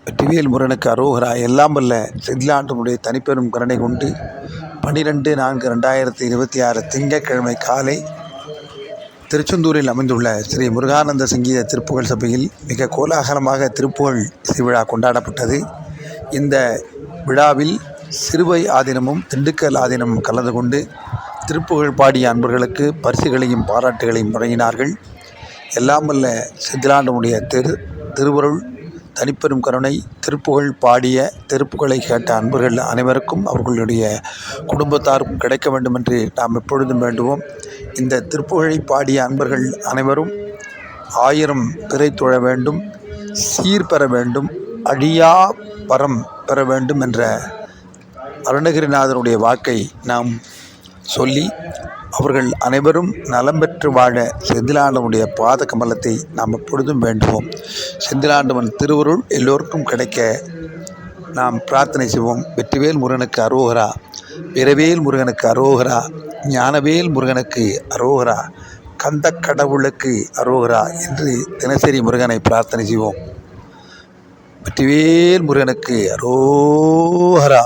வெற்றிவேல் முருகனுக்கு அரோகரா. எல்லாம் வல்ல செந்திலாண்டவனுடைய தனிப்பெரும் கருணை கொண்டு 12/4/2026 திங்கட்கிழமை காலை திருச்செந்தூரில் அமைந்துள்ள ஸ்ரீ முருகானந்த சங்கீத திருப்புகழ் சபையில் மிக கோலாகலமாக திருப்புகழ் திருவிழா கொண்டாடப்பட்டது. இந்த விழாவில் சிறுவை ஆதீனமும் திண்டுக்கல் ஆதீனமும் கலந்து கொண்டு திருப்புகழ் பாடிய அன்பர்களுக்கு பரிசுகளையும் பாராட்டுகளையும் வழங்கினார்கள். எல்லாம் வல்ல செந்திலாண்டவனுடைய திருவருள் தனிப்பெரும் கருணை திருப்புகழ் பாடிய திருப்புகழை கேட்ட அன்பர்கள் அனைவருக்கும் அவர்களுடைய குடும்பத்தாருக்கும் கிடைக்க வேண்டும் என்று நாம் எப்பொழுதும் வேண்டுவோம். இந்த திருப்புகழை பாடிய அன்பர்கள் அனைவரும் 1000 பிறை தொழ வேண்டும், சீர் பெற வேண்டும், அழியா பரம் பெற வேண்டும் என்ற அருணகிரிநாதனுடைய வாக்கை நாம் சொல்லி அவர்கள் அனைவரும் நலம் பெற்று வாழ செந்திலாண்டவனுடைய பாத கமலத்தை நாம் எப்பொழுதும் வேண்டுவோம். செந்திலாண்டவன் திருவருள் எல்லோருக்கும் கிடைக்க நாம் பிரார்த்தனை செய்வோம். வெற்றிவேல் முருகனுக்கு அரோகரா, வீரவேல் முருகனுக்கு அரோகரா, ஞானவேல் முருகனுக்கு அரோகரா, கந்த கடவுளுக்கு அரோகரா என்று தினசரி முருகனை பிரார்த்தனை செய்வோம். வெற்றிவேல் முருகனுக்கு அரோகரா.